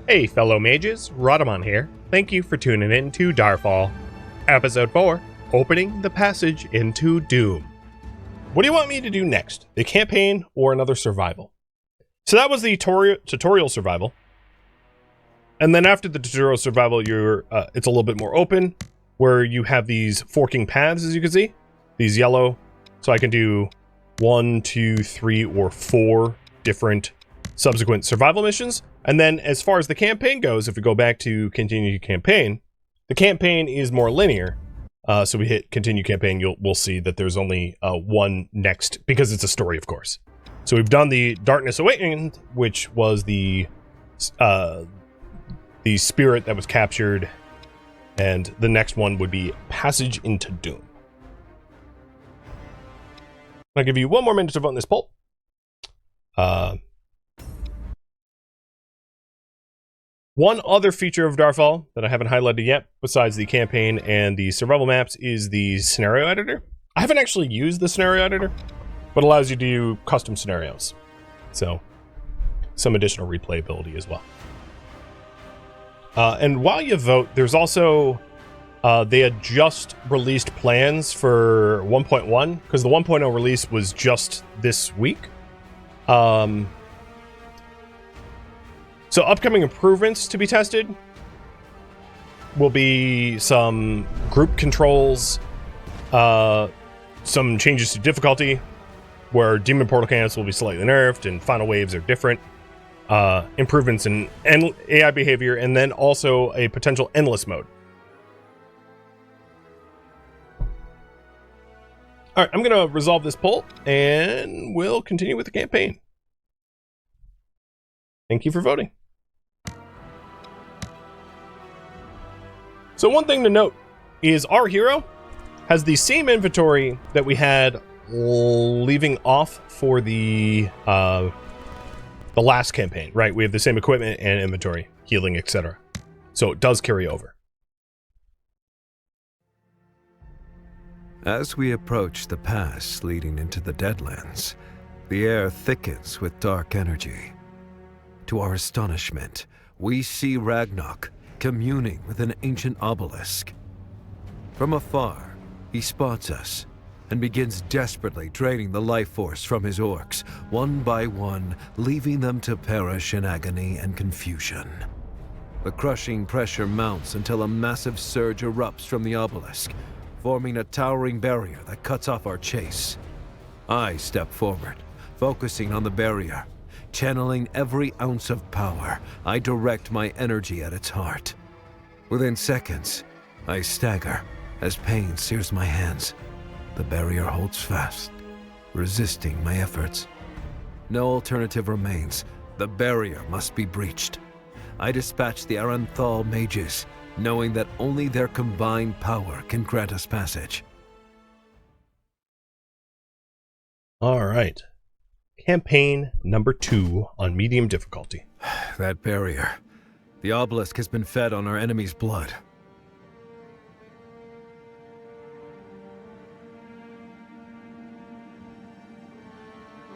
Hey fellow mages, Rhadamant here. Thank you for tuning in to Darfall. Episode 4, Opening the Passage into Doom. What do you want me to do next? The campaign or another survival? So that was the tutorial survival. And then after the tutorial survival, it's a little bit more open, where you have these forking paths, as you can see. These yellow. So I can do 1, 2, 3, or 4 different subsequent survival missions. And then as far as the campaign goes, if we go back to continue campaign, the campaign is more linear. So we hit continue campaign, we'll see that there's only one next, because it's a story, of course. So we've done the Darkness Awakened, which was the spirit that was captured, and the next one would be Passage into Doom. I'll give you one more minute to vote in this poll. One other feature of Darfall that I haven't highlighted yet, besides the campaign and the survival maps, is the scenario editor. I haven't actually used the scenario editor, but it allows you to do custom scenarios. So, some additional replayability as well. And while you vote, there's also, they had just released plans for 1.1, because the 1.0 release was just this week. So upcoming improvements to be tested will be some group controls, some changes to difficulty, where demon portal camps will be slightly nerfed and final waves are different, improvements in AI behavior, and then also a potential endless mode. All right, I'm going to resolve this poll, and we'll continue with the campaign. Thank you for voting. So one thing to note is our hero has the same inventory that we had leaving off for the last campaign, right? We have the same equipment and inventory, healing, etc. So it does carry over. As we approach the pass leading into the Deadlands, the air thickens with dark energy. To our astonishment, we see Ragnarok communing with an ancient obelisk. From afar, he spots us and begins desperately draining the life force from his orcs, one by one, leaving them to perish in agony and confusion. The crushing pressure mounts until a massive surge erupts from the obelisk, forming a towering barrier that cuts off our chase. I step forward, focusing on the barrier. Channeling every ounce of power, I direct my energy at its heart. Within seconds, I stagger as pain sears my hands. The barrier holds fast, resisting my efforts. No alternative remains. The barrier must be breached. I dispatch the Darfall mages, knowing that only their combined power can grant us passage. All right. Campaign number 2 on medium difficulty. That barrier. The obelisk has been fed on our enemy's blood.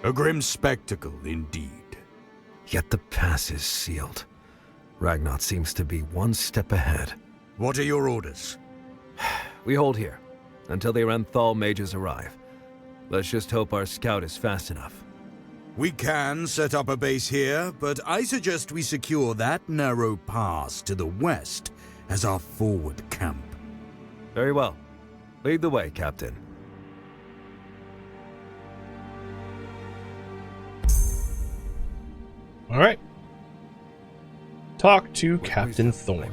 A grim spectacle, indeed. Yet the pass is sealed. Ragnarok seems to be one step ahead. What are your orders? We hold here, until the Darfall mages arrive. Let's just hope our scout is fast enough. We can set up a base here, but I suggest we secure that narrow pass to the west as our forward camp. Very well. Lead the way, Captain. All right. Talk to Captain Thorn.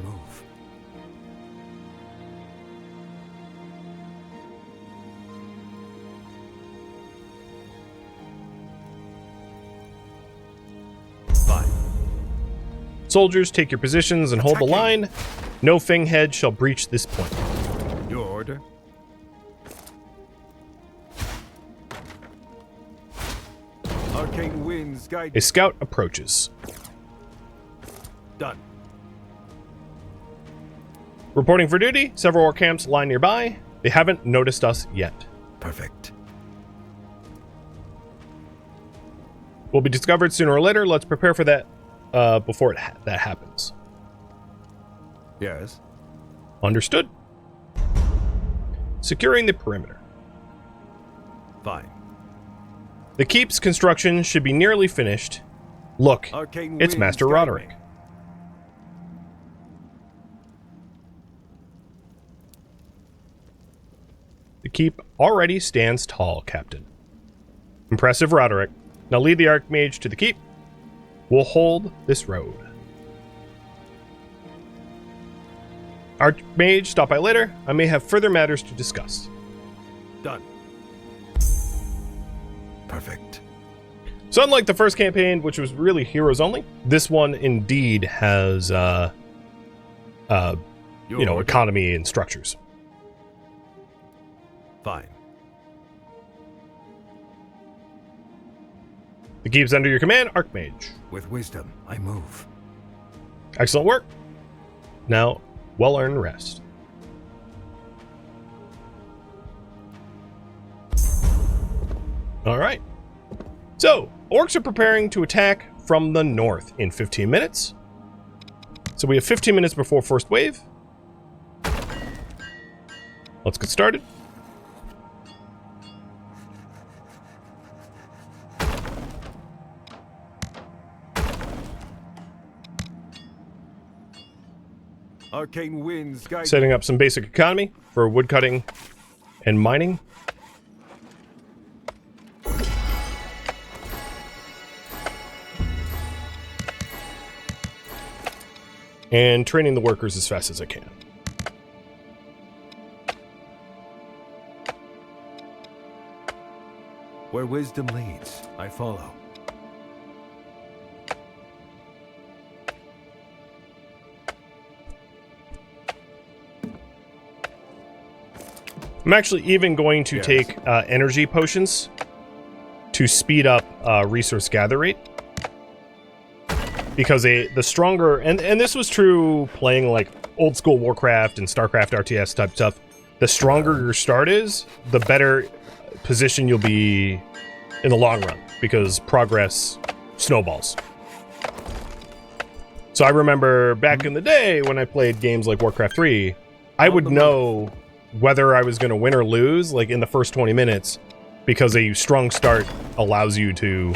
Soldiers, take your positions and hold the line. No Fanghead shall breach this point. Your order? Arcane winds guide. A scout approaches. Done. Reporting for duty. Several orc camps lie nearby. They haven't noticed us yet. Perfect. Will be discovered sooner or later. Let's prepare for that before that happens. Yes. Understood. Securing the perimeter. Fine. The keep's construction should be nearly finished. Look, Arcane it's winds Master guide Roderick. me. The keep already stands tall, Captain. Impressive, Roderick. Now lead the Archmage to the keep. We'll hold this road. Archmage, stop by later. I may have further matters to discuss. Done. Perfect. So unlike the first campaign, which was really heroes only, this one indeed has, economy and structures. Fine. The keep's under your command, Archmage. With wisdom, I move. Excellent work. Now, well-earned rest. All right. So, orcs are preparing to attack from the north in 15 minutes. So we have 15 minutes before first wave. Let's get started. Arcane winds guide Setting up some basic economy for woodcutting and mining. And training the workers as fast as I can. Where wisdom leads, I follow. I'm actually even going to Yes. take energy potions to speed up resource gather rate. Because the stronger, and this was true playing like old school Warcraft and StarCraft RTS type stuff, the stronger your start is, the better position you'll be in the long run, because progress snowballs. So I remember back in the day when I played games like Warcraft 3, I would know whether I was going to win or lose, like in the first 20 minutes, because a strong start allows you to,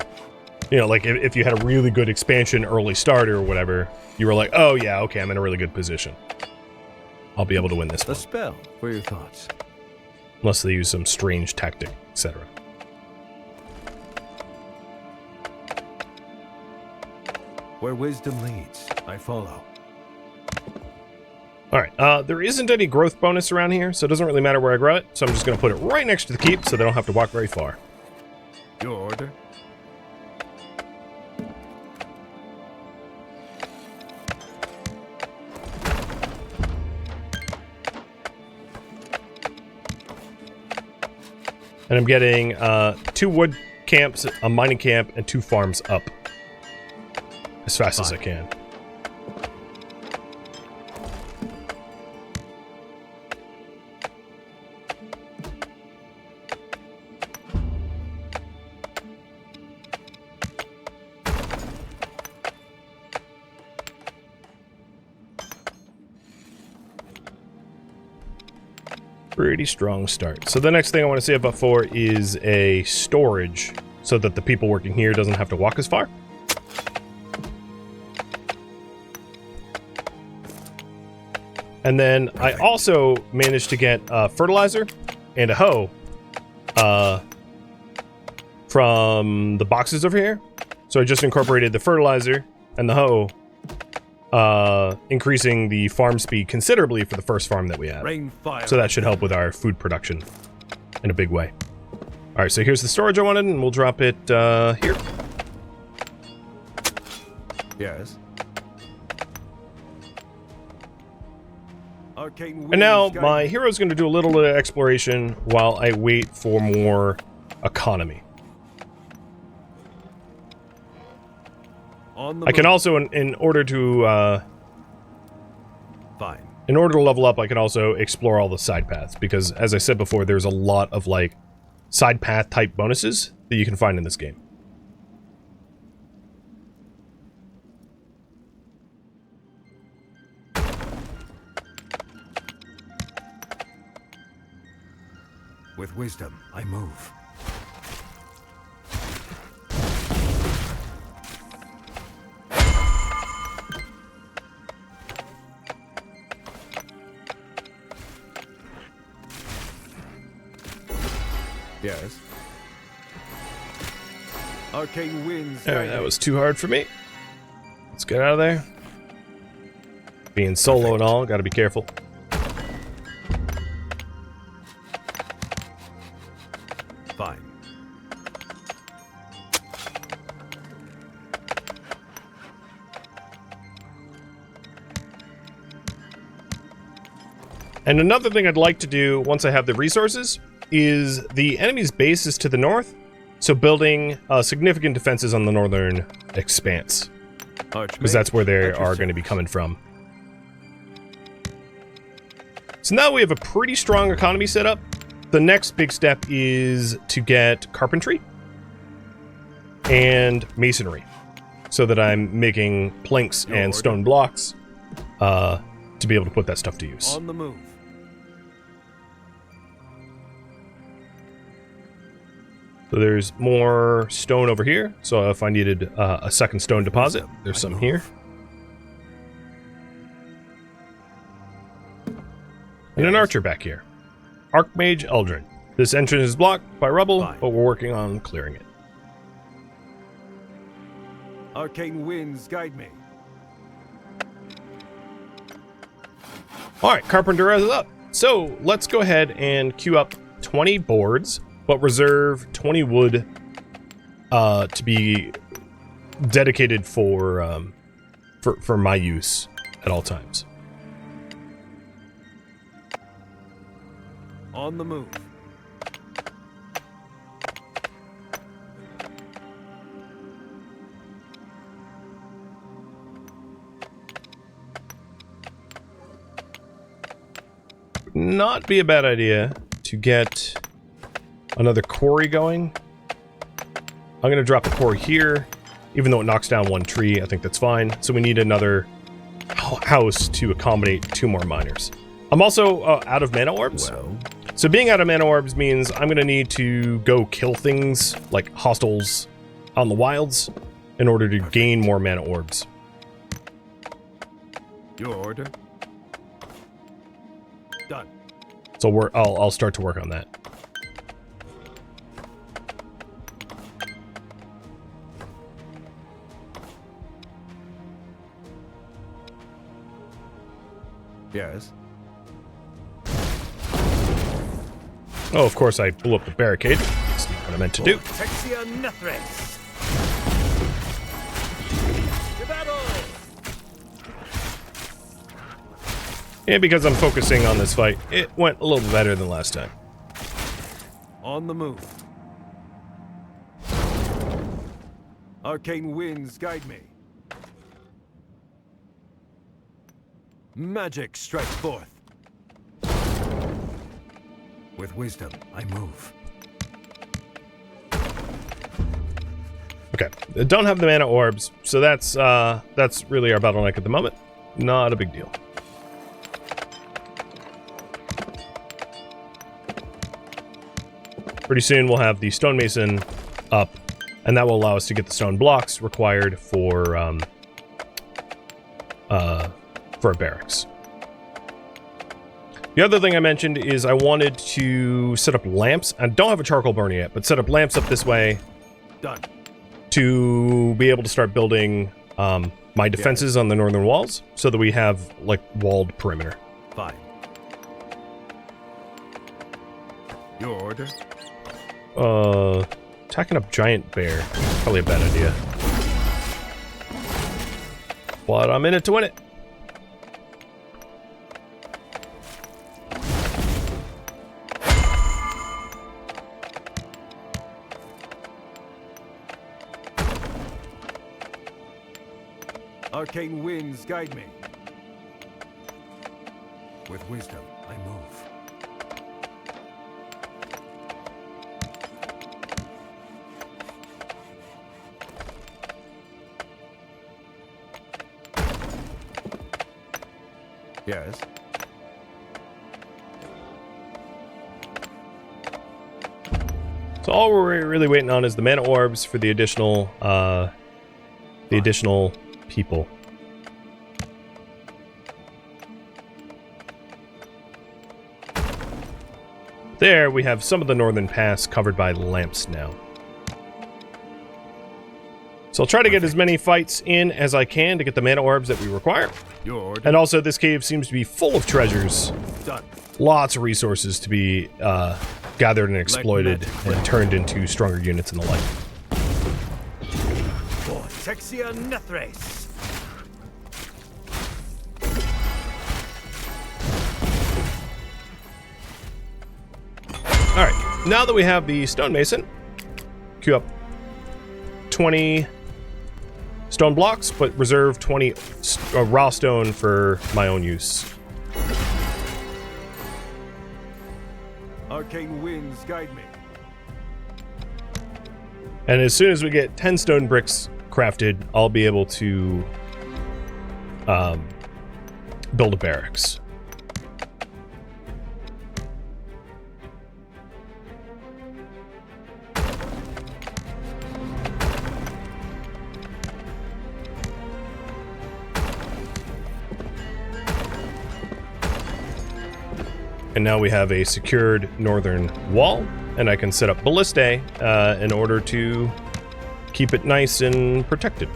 you know, like if you had a really good expansion early start or whatever, you were like, oh yeah, okay, I'm in a really good position. I'll be able to win this A one. spell for your thoughts. Unless they use some strange tactic, etc. Where wisdom leads, I follow. Alright, there isn't any growth bonus around here, so it doesn't really matter where I grow it, so I'm just going to put it right next to the keep so they don't have to walk very far. Your order? And I'm getting 2 wood camps, a mining camp, and 2 farms up as fast as I can. Pretty strong start. So the next thing I want to save up for is a storage so that the people working here doesn't have to walk as far. And then I also managed to get fertilizer and a hoe from the boxes over here. So I just incorporated the fertilizer and the hoe, increasing the farm speed considerably for the first farm that we have. Rain, fire. So that should help with our food production in a big way. All right, so here's the storage I wanted, and we'll drop it here. Yes. Arcane And now winds guide my me. hero's going to do a little bit of exploration while I wait for more economy. On the I can move. also, in order to Fine. level up, I can also explore all the side paths, because as I said before, there's a lot of like side path type bonuses that you can find in this game. With wisdom, I move. Yes. Arcane winds. Alright, that was too hard for me. Let's get out of there. Being solo and all, gotta be careful. Fine. And another thing I'd like to do once I have the resources is the enemy's base is to the north, so building significant defenses on the northern expanse, because that's where they are going to be coming from. So now we have a pretty strong economy set up. The next big step is to get carpentry and masonry, so that I'm making planks and stone blocks to be able to put that stuff to use. On the move. So there's more stone over here. So if I needed a second stone deposit, there's some here. And an archer back here. Archmage Eldrin. This entrance is blocked by rubble, but we're working on clearing it. Arcane winds guide me. Alright, Carpenter is up. So let's go ahead and queue up 20 boards, but reserve 20 wood to be dedicated for my use at all times. On the move. Not be a bad idea to get another quarry going. I'm going to drop a quarry here, even though it knocks down one tree. I think that's fine. So we need another house to accommodate 2 more miners. I'm also out of mana orbs. Well. So being out of mana orbs means I'm going to need to go kill things like hostiles on the wilds in order to gain more mana orbs. Your order. Done. So I'll start to work on that. Yes. Oh, of course I blew up the barricade. That's not what I meant to do. And because I'm focusing on this fight, it went a little better than last time. On the move. Arcane winds guide me. Magic strike forth. With wisdom, I move. Okay, I don't have the mana orbs, so that's really our bottleneck at the moment. Not a big deal. Pretty soon we'll have the stonemason up, and that will allow us to get the stone blocks required for a barracks. The other thing I mentioned is I wanted to set up lamps. I don't have a charcoal burner yet, but set up lamps up this way. Done. To be able to start building my defenses on the northern walls, so that we have like walled perimeter. Fine. Your order. Attacking up giant bear. Probably a bad idea. But I'm in it to win it. Arcane winds guide me. With wisdom, I move. Yes. So all we're really waiting on is the mana orbs for the additional people. There, we have some of the northern pass covered by lamps now. So I'll try to get as many fights in as I can to get the mana orbs that we require. And also, this cave seems to be full of treasures. Done. Lots of resources to be gathered and exploited and turned into stronger units and the like. Alright, now that we have the stonemason, queue up 20 stone blocks, but reserve 20 raw stone for my own use. Arcane winds guide me. And as soon as we get 10 stone bricks crafted, I'll be able to build a barracks. And now we have a secured northern wall, and I can set up ballistae in order to keep it nice and protected.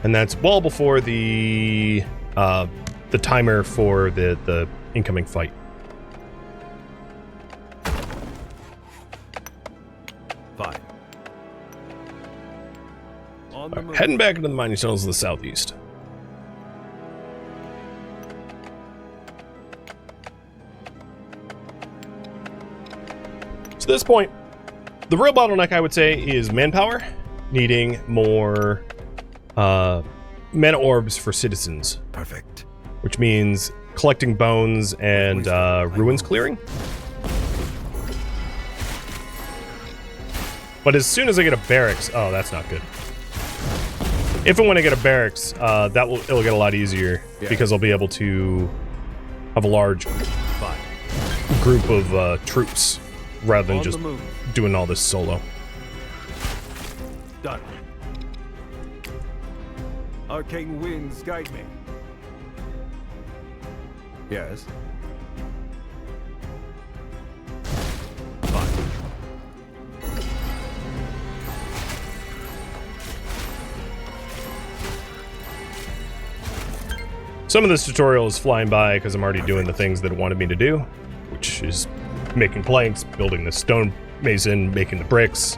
And that's well before the timer for the incoming fight. Fine. On the move. Heading back into the mining tunnels to the southeast. At this point, the real bottleneck, I would say, is manpower, needing more mana orbs for citizens. Perfect. Which means collecting bones and ruins clearing. But as soon as I get a barracks, oh, that's not good. If and when I get a barracks, it'll get a lot easier because I'll be able to have a large group of troops. Rather than just doing all this solo. Done. Arcane winds guide me. Yes. Fine. Some of this tutorial is flying by because I'm already doing the things that it wanted me to do, which is making planks, building the stone mason, making the bricks.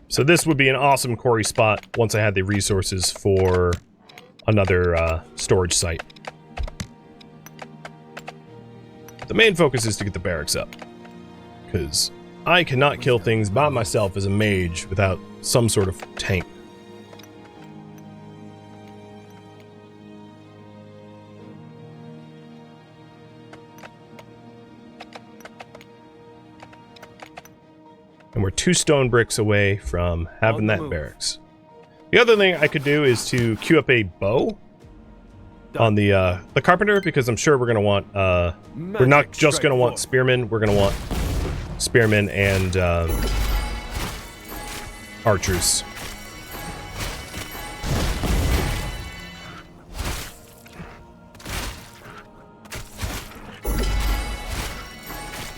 So this would be an awesome quarry spot once I had the resources for another storage site. The main focus is to get the barracks up, because I cannot kill things by myself as a mage without some sort of tank. And we're 2 stone bricks away from having that barracks. The other thing I could do is to queue up a bow on the carpenter, because I'm sure we're gonna want we're not just gonna want spearmen, we're gonna want spearmen and archers.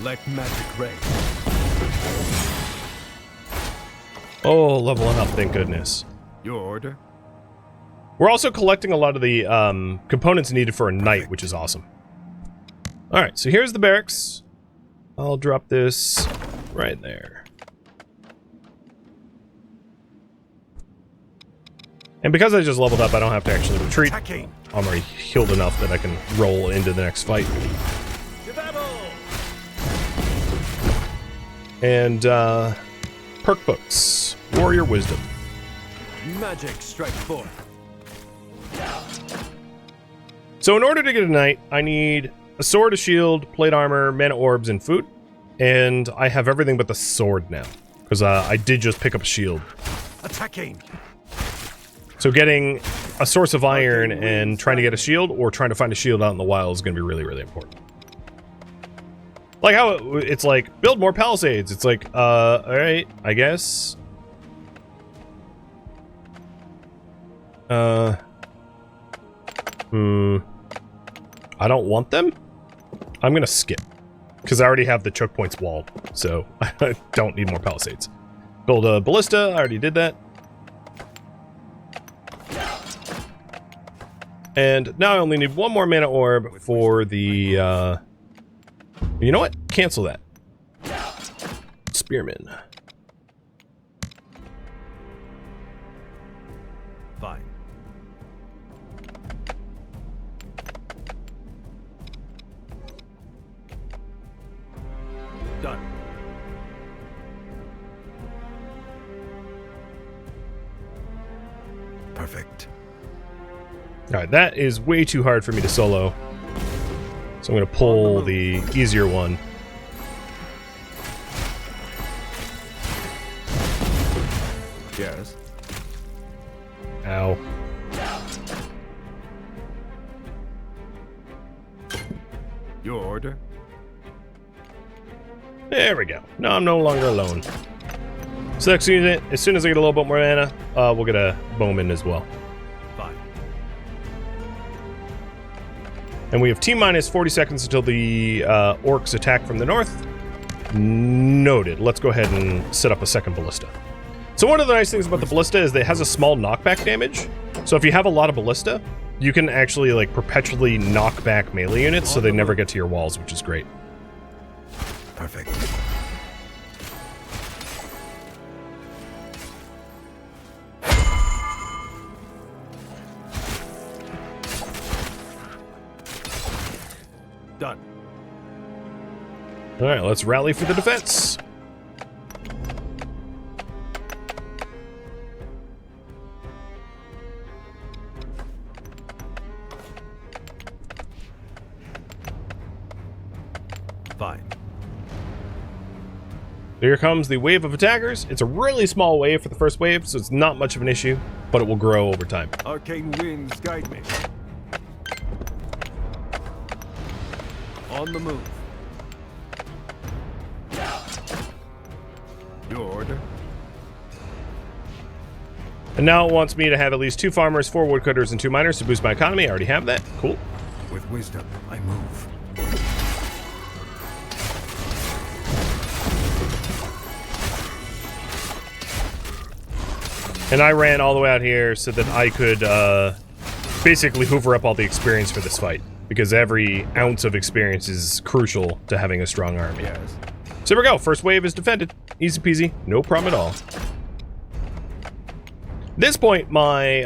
Like magic ray. Oh, leveling up, thank goodness. Your order? We're also collecting a lot of the components needed for a knight, which is awesome. Alright, so here's the barracks. I'll drop this right there. And because I just leveled up, I don't have to actually retreat. I'm already healed enough that I can roll into the next fight. And, perk books. Warrior Wisdom. Magic strike forth. So in order to get a knight, I need a sword, a shield, plate armor, mana orbs, and food. And I have everything but the sword now, because I did just pick up a shield. Attacking. So getting a source of iron and trying to get a shield, or trying to find a shield out in the wild, is going to be really, really important. Like how it's like, build more palisades. It's like, alright, I guess. I don't want them? I'm gonna skip. Because I already have the choke points walled, so I don't need more palisades. Build a ballista, I already did that. And now I only need one more mana orb for the, you know what? Cancel that. Spearman. Fine. Done. Perfect. Alright, that is way too hard for me to solo. So I'm going to pull the easier one. Yes. Ow. Your order? There we go. Now I'm no longer alone. So next unit, as soon as I get a little bit more mana, we'll get a bowman as well. Fine. And we have T-minus 40 seconds until the orcs attack from the north. Noted. Let's go ahead and set up a second ballista. So one of the nice things about the ballista is that it has a small knockback damage. So if you have a lot of ballista, you can actually like perpetually knock back melee units so they never get to your walls, which is great. Perfect. Done. All right, let's rally for the defense. Fine. Here comes the wave of attackers. It's a really small wave for the first wave, so it's not much of an issue, but it will grow over time. Arcane winds guide me. On the move. Your order? And now it wants me to have at least 2 farmers, 4 woodcutters, and 2 miners to boost my economy. I already have that. Cool. With wisdom, I move. And I ran all the way out here so that I could basically hoover up all the experience for this fight, because every ounce of experience is crucial to having a strong army. Yes. So here we go. First wave is defended. Easy peasy. No problem at all. At this point, my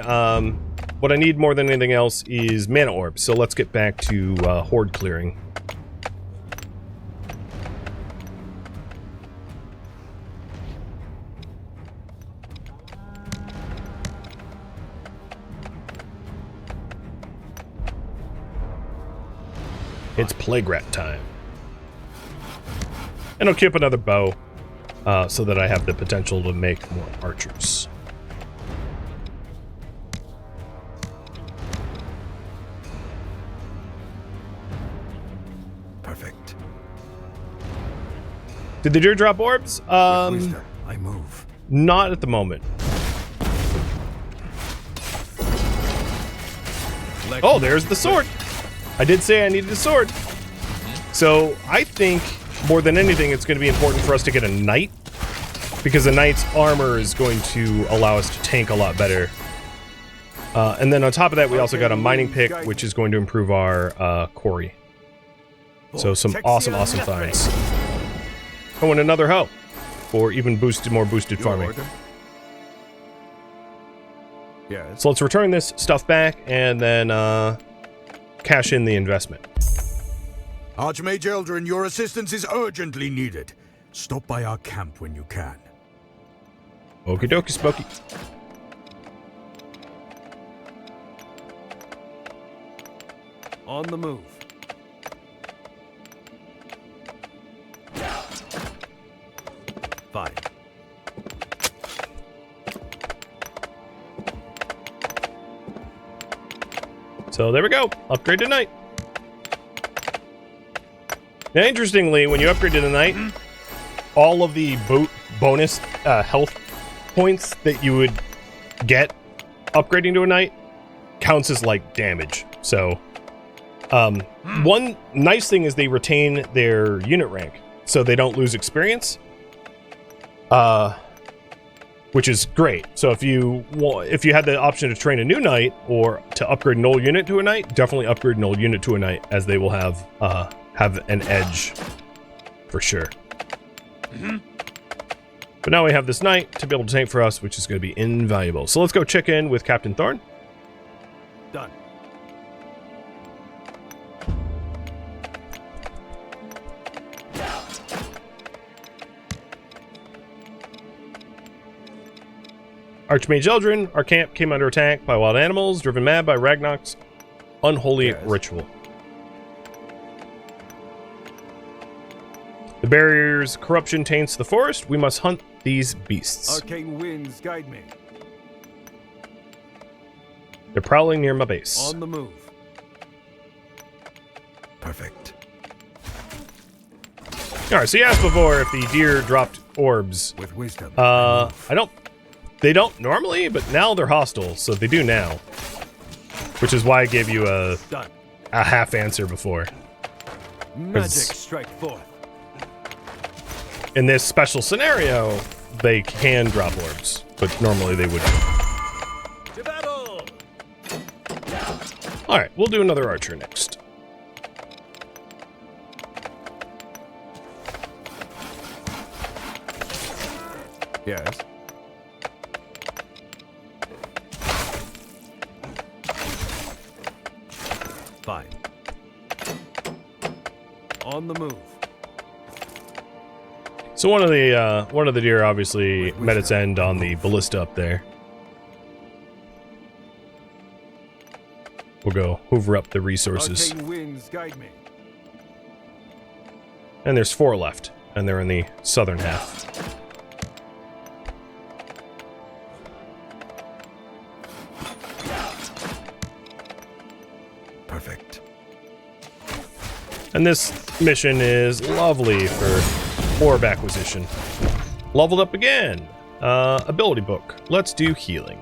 what I need more than anything else is mana orbs. So let's get back to horde clearing. It's plague rat time. And I'll keep another bow so that I have the potential to make more archers. Perfect. Did the deer drop orbs? With wisdom, I move. Not at the moment. Oh, there's the sword. I did say I needed a sword. So I think more than anything, it's going to be important for us to get a knight, because the knight's armor is going to allow us to tank a lot better. And then on top of that, we also got a mining pick, which is going to improve our quarry. So some awesome finds. Oh, and another hoe for even more boosted farming. Yes. So let's return this stuff back and then cash in the investment. Archmage Eldrin, your assistance is urgently needed. Stop by our camp when you can. Okie dokie, Spooky. On the move. Fine. So there we go. Upgrade to Knight. Now, interestingly, when you upgrade to the Knight, all of the bonus health points that you would get upgrading to a Knight counts as like damage. So one nice thing is they retain their unit rank, so they don't lose experience, which is great. So if you had the option to train a new Knight or to upgrade an old unit to a Knight, definitely upgrade an old unit to a Knight, as they will have an edge for sure. But now we have this Knight to be able to tank for us, which is going to be invaluable. So let's go check in with Captain Thorn. Done. Archmage Eldrin, our camp came under attack by wild animals, driven mad by Ragnarok's unholy ritual. The barrier's corruption taints the forest. We must hunt these beasts. Arcane winds guide me. They're prowling near my base. On the move. Perfect. Alright, so you asked before if the deer dropped orbs. With wisdom. They don't normally, but now they're hostile, so they do now. Which is why I gave you a half answer before. Magic strike forth. In this special scenario, they can drop orbs, but normally they wouldn't. To battle! Alright, we'll do another archer next. Yes. Fine. On the move. So one of the deer obviously met its end on the ballista up there. We'll go hoover up the resources. Arcane winds guide me. And there's 4 left, and they're in the southern half. Perfect. And this mission is lovely for orb acquisition. Leveled up again. Ability book. Let's do healing.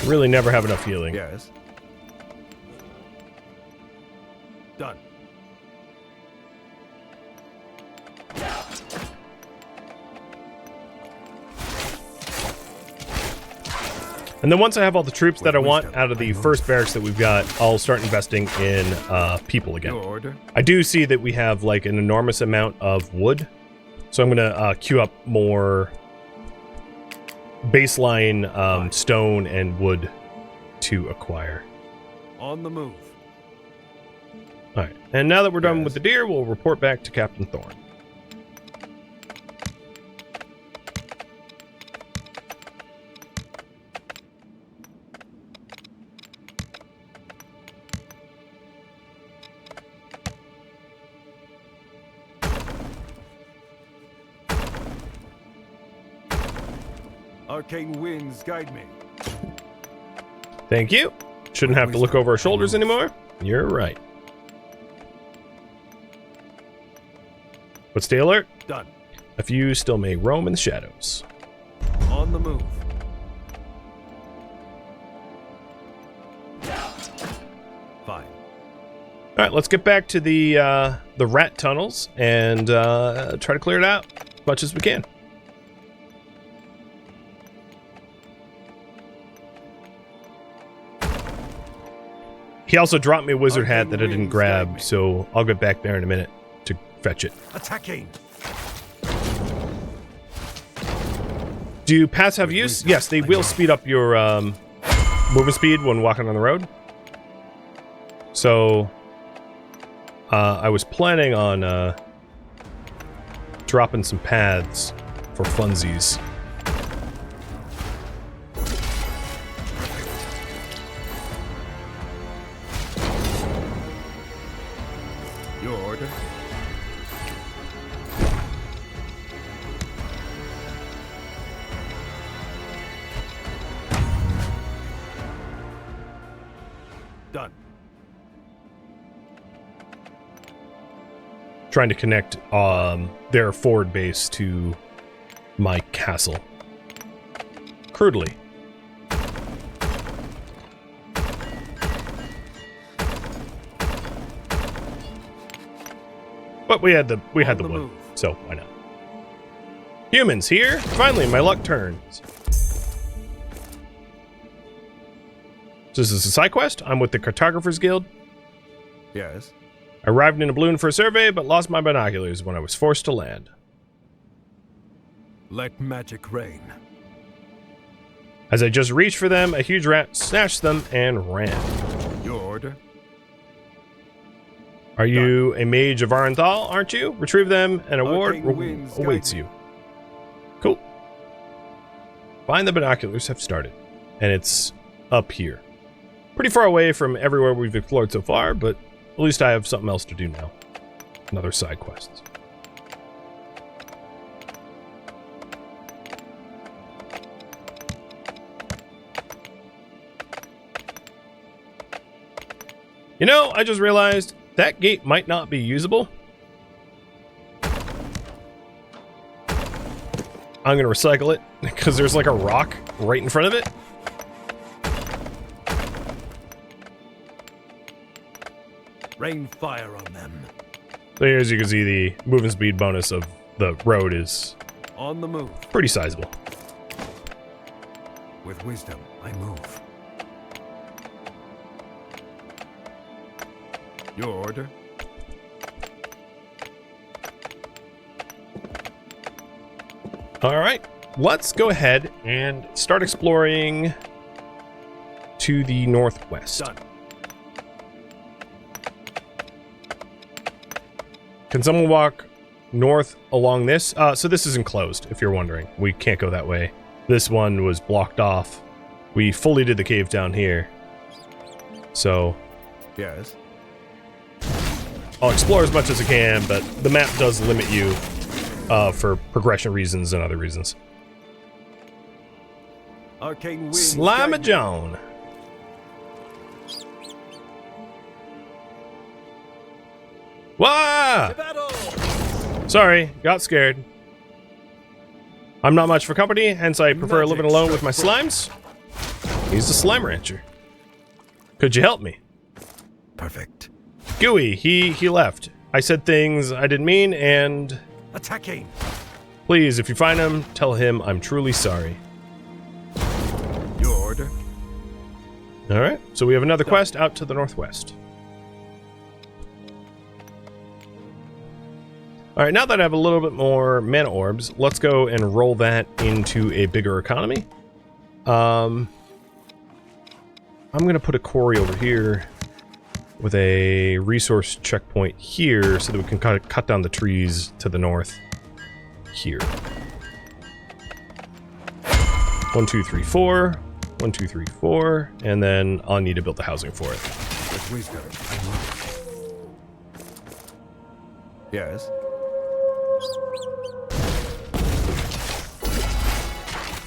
Really never have enough healing. Yes. Done. And then once I have all the troops that I want out of the first barracks that we've got, I'll start investing in people again. Your order. I do see that we have like an enormous amount of wood, so I'm gonna queue up more baseline stone and wood to acquire. On the move. All right, and now that we're done with the deer, we'll report back to Captain Thorn. Arcane winds guide me. Thank you. Shouldn't have to look over our shoulders anymore. You're right. But stay alert. Done. A few still may roam in the shadows. On the move. Fine. All right, let's get back to the rat tunnels and try to clear it out as much as we can. He also dropped me a wizard hat that I didn't grab, so I'll get back there in a minute to fetch it. Attacking. Do paths have use? Yes, they will speed up your movement speed when walking on the road. So I was planning on dropping some paths for funsies. order? Done. Trying to connect their forward base to my castle. Crudely. But we had the wood, move. so why not? Humans here. Finally, my luck turns. So this is a side quest. I'm with the Cartographers Guild. Yes. I arrived in a balloon for a survey, but lost my binoculars when I was forced to land. Let magic reign. As I just reached for them, a huge rat snatched them and ran. Your order? Are you a mage of Arenthal, aren't you? Retrieve them, and award awaits you. Cool. Find the binoculars have started, and it's up here. Pretty far away from everywhere we've explored so far, but at least I have something else to do now. Another side quest. You know, I just realized that gate might not be usable. I'm gonna recycle it because there's like a rock right in front of it. Rain fire on them. So here, as you can see, the movement speed bonus of the road is On the move. pretty sizable. With wisdom, I move. Your order? All right, let's go ahead and start exploring to the northwest. Done. Can someone walk north along this? So this is enclosed, if you're wondering. We can't go that way. This one was blocked off. We fully did the cave down here. So Yes. I'll explore as much as I can, but the map does limit you for progression reasons and other reasons. Arcane winds. Slime a guide me. Joan. Wah! To battle! Sorry, got scared. I'm not much for company, hence I prefer Magic living alone with my strike slimes. He's a slime rancher. Could you help me? Perfect. Gooey, he left. I said things I didn't mean, and Attacking. please, if you find him, tell him I'm truly sorry. Your order? Alright, so we have another quest out to the northwest. Alright, now that I have a little bit more mana orbs, let's go and roll that into a bigger economy. I'm gonna put a quarry over here with a resource checkpoint here so that we can kind of cut down the trees to the north here. 1, 2, 3, 4. 1, 2, 3, 4, and then I'll need to build the housing for it. With wisdom, I move. Yes.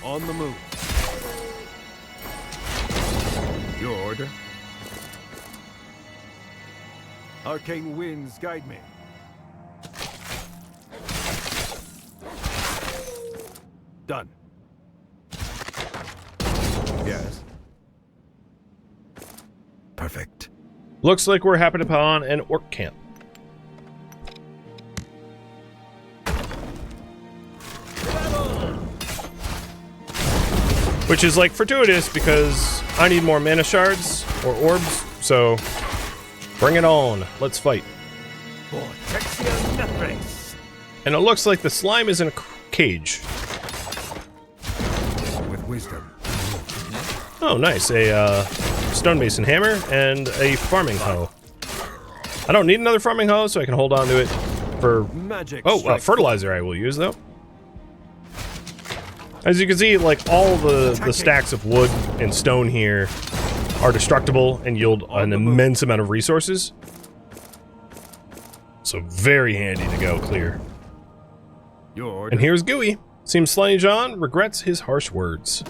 On the move. Your order? Arcane winds guide me. Done. Yes. Perfect. Looks like we're happening upon an orc camp. Which is like fortuitous because I need more mana shards or orbs, so bring it on. Let's fight. And it looks like the slime is in a cage. With wisdom. Oh, nice. A stonemason hammer and a farming hoe. I don't need another farming hoe, so I can hold on to it for... Magic. Oh, fertilizer I will use, though. As you can see, like, all the stacks of wood and stone here are destructible and yield an immense amount of resources. so very handy to go clear. Your order. And here's Gooey. Seems Slenny John regrets his harsh words.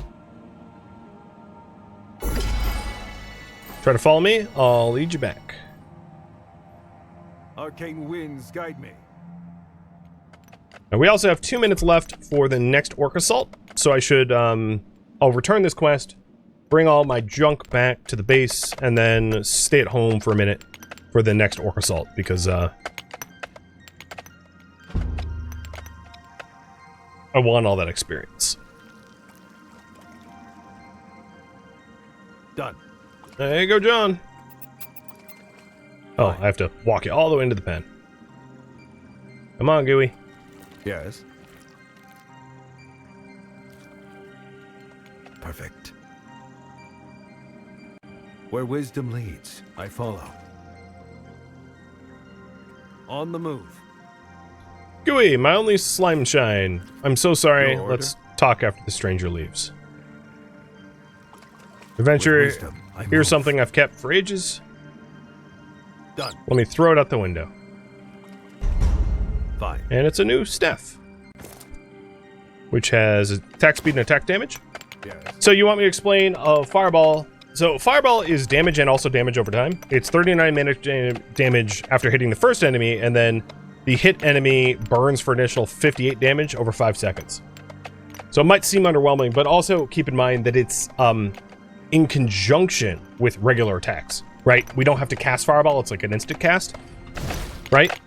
Try to follow me, I'll lead you back. Arcane winds guide me. Now we also have 2 minutes left for the next orc assault, so I should, I'll return this quest, bring all my junk back to the base, and then stay at home for a minute for the next orc assault, because, I want all that experience. Done. There you go, John. Oh, I have to walk you all the way into the pen. Come on, Gooey. Yes. Perfect. Where wisdom leads, I follow. On the move. Gooey, my only slime shine. I'm so sorry. Your order? Let's talk after the stranger leaves. Adventurer, With wisdom, I here's move. something I've kept for ages. Done. Let me throw it out the window. Fine. And it's a new staff, which has attack speed and attack damage. Yes. So you want me to explain Fireball? So Fireball is damage and also damage over time. It's 39 damage after hitting the first enemy, and then the hit enemy burns for initial 58 damage over 5 seconds. So it might seem underwhelming, but also keep in mind that it's in conjunction with regular attacks, right? We don't have to cast Fireball, it's like an instant cast, right?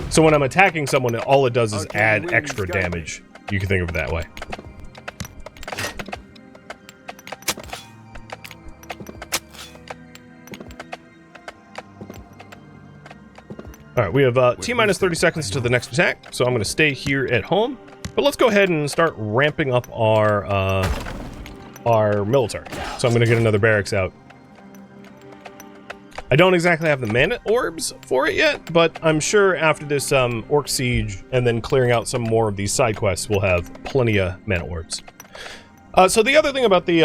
So when I'm attacking someone, all it does is add extra damage. You can think of it that way. Alright, we have T-minus 30 seconds to the next attack, so I'm going to stay here at home. But let's go ahead and start ramping up our military. So I'm going to get another barracks out. I don't exactly have the mana orbs for it yet, but I'm sure after this orc siege and then clearing out some more of these side quests, we'll have plenty of mana orbs. So the other thing about the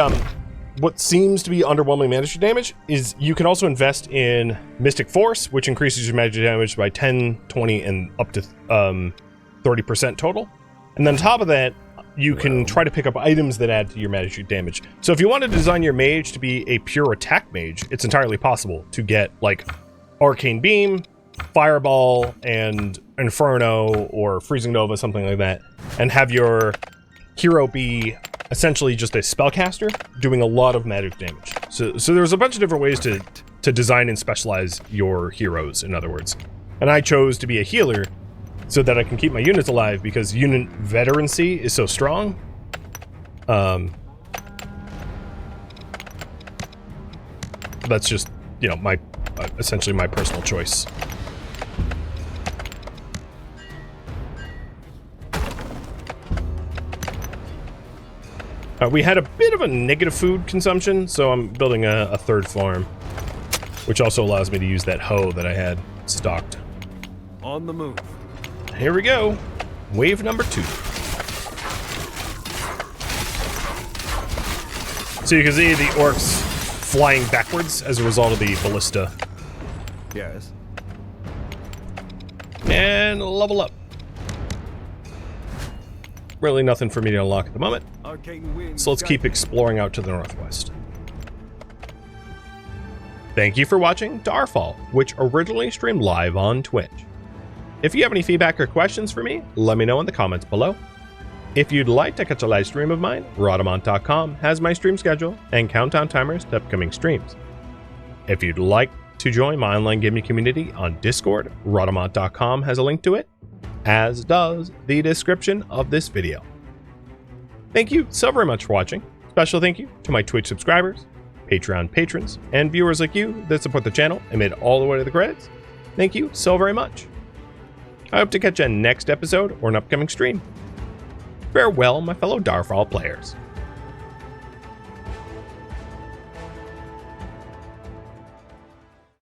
what seems to be underwhelming magic damage is you can also invest in Mystic Force, which increases your magic damage by 10, 20, and up to 30% total. And then on top of that, you can try to pick up items that add to your magic damage. So if you want to design your mage to be a pure attack mage, it's entirely possible to get like Arcane Beam, Fireball, and Inferno, or Freezing Nova, something like that, and have your hero be essentially just a spellcaster doing a lot of magic damage. So there's a bunch of different ways to design and specialize your heroes, in other words. And I chose to be a healer so that I can keep my units alive, because unit veterancy is so strong. That's just, you know, my essentially my personal choice. We had a bit of a negative food consumption, so I'm building a third farm, which also allows me to use that hoe that I had stocked. On the move. Here we go. Wave number 2. So you can see the orcs flying backwards as a result of the ballista. Yes. And level up. Really nothing for me to unlock at the moment. Arcane winds So let's keep exploring out to the northwest. Thank you for watching Darfall, which originally streamed live on Twitch. If you have any feedback or questions for me, let me know in the comments below. If you'd like to catch a live stream of mine, Rhadamant.com has my stream schedule and countdown timers to upcoming streams. If you'd like to join my online gaming community on Discord, Rhadamant.com has a link to it, as does the description of this video. Thank you so very much for watching. Special thank you to my Twitch subscribers, Patreon patrons, and viewers like you that support the channel and made it all the way to the credits. Thank you so very much. I hope to catch you next episode or an upcoming stream. Farewell, my fellow Darfall players.